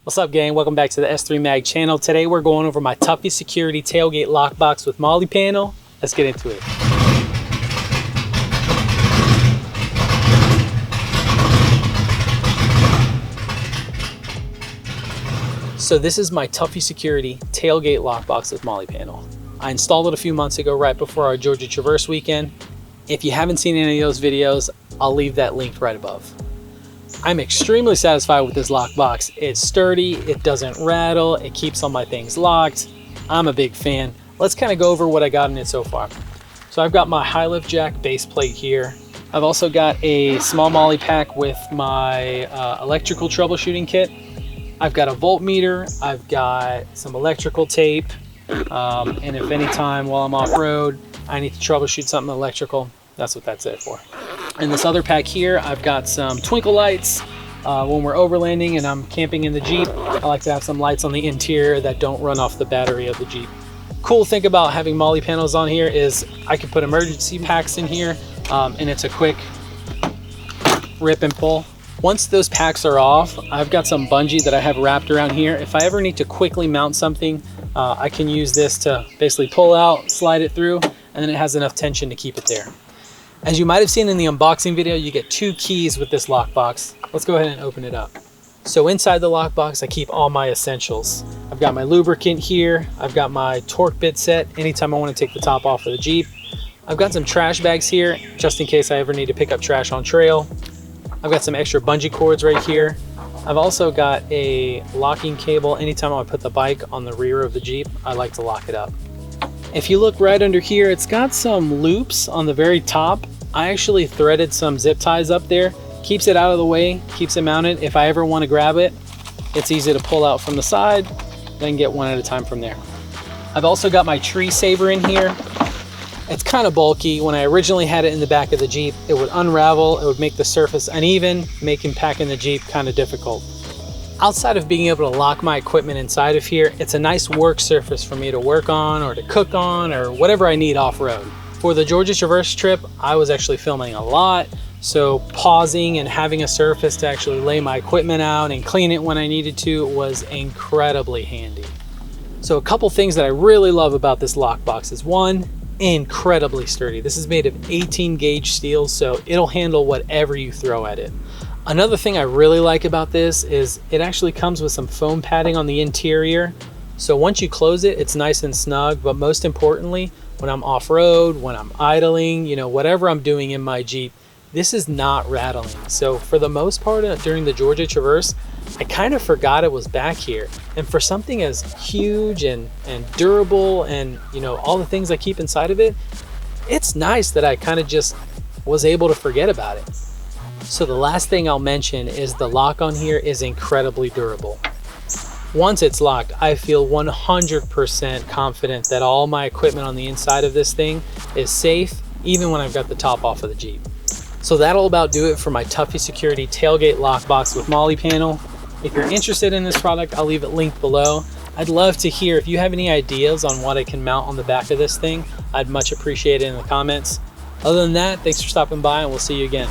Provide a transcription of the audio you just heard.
What's up, gang? Welcome back to the S3 Mag channel. Today we're going over my Tuffy Security Tailgate Lock Box with Molle Panel. Let's get into it. So this is my Tuffy Security Tailgate Lock Box with Molle Panel. I installed it a few months ago right before our Georgia Traverse weekend. If you haven't seen any of those videos, I'll leave that linked right above. I'm extremely satisfied with this lock box. It's sturdy, it doesn't rattle, it keeps all my things locked. I'm a big fan. Let's kind of go over what I got in it so far. So I've got my high lift jack base plate here. I've also got a small Molle pack with my electrical troubleshooting kit. I've got a voltmeter, I've got some electrical tape, and if any time while I'm off-road I need to troubleshoot something electrical, that's what that's it for. In this other pack here, I've got some twinkle lights. When we're overlanding and I'm camping in the Jeep, I like to have some lights on the interior that don't run off the battery of the Jeep. Cool thing about having Molle panels on here is I can put emergency packs in here, and it's a quick rip and pull. Once those packs are off, I've got some bungee that I have wrapped around here. If I ever need to quickly mount something, I can use this to basically pull out, slide it through, and then it has enough tension to keep it there. As you might have seen in the unboxing video, you get 2 keys with this lockbox. Let's go ahead and open it up. So inside the lockbox, I keep all my essentials. I've got my lubricant here. I've got my torque bit set anytime I want to take the top off of the Jeep. I've got some trash bags here, just in case I ever need to pick up trash on trail. I've got some extra bungee cords right here. I've also got a locking cable. Anytime I put the bike on the rear of the Jeep, I like to lock it up. If you look right under here, it's got some loops on the very top. I actually threaded some zip ties up there. Keeps it out of the way, keeps it mounted. If I ever want to grab it, it's easy to pull out from the side, then get one at a time from there. I've also got my tree saver in here. It's kind of bulky. When I originally had it in the back of the Jeep, it would unravel, it would make the surface uneven, making packing the Jeep kind of difficult. Outside of being able to lock my equipment inside of here, it's a nice work surface for me to work on or to cook on or whatever I need off-road. For the Georgia Traverse trip, I was actually filming a lot, so pausing and having a surface to actually lay my equipment out and clean it when I needed to was incredibly handy. So a couple things that I really love about this lockbox is, one, incredibly sturdy. This is made of 18 gauge steel, so it'll handle whatever you throw at it. Another thing I really like about this is it actually comes with some foam padding on the interior. So once you close it, it's nice and snug, but most importantly, when I'm off-road, when I'm idling, you know, whatever I'm doing in my Jeep, this is not rattling. So for the most part during the Georgia Traverse, I kind of forgot it was back here. And for something as huge and durable and, you know, all the things I keep inside of it, it's nice that I kind of just was able to forget about it. So the last thing I'll mention is the lock on here is incredibly durable. Once it's locked, I feel 100% confident that all my equipment on the inside of this thing is safe, even when I've got the top off of the Jeep. So that'll about do it for my Tuffy Security Tailgate Lock Box with Molle Panel. If you're interested in this product, I'll leave it linked below. I'd love to hear if you have any ideas on what I can mount on the back of this thing. I'd much appreciate it in the comments. Other than that, thanks for stopping by and we'll see you again.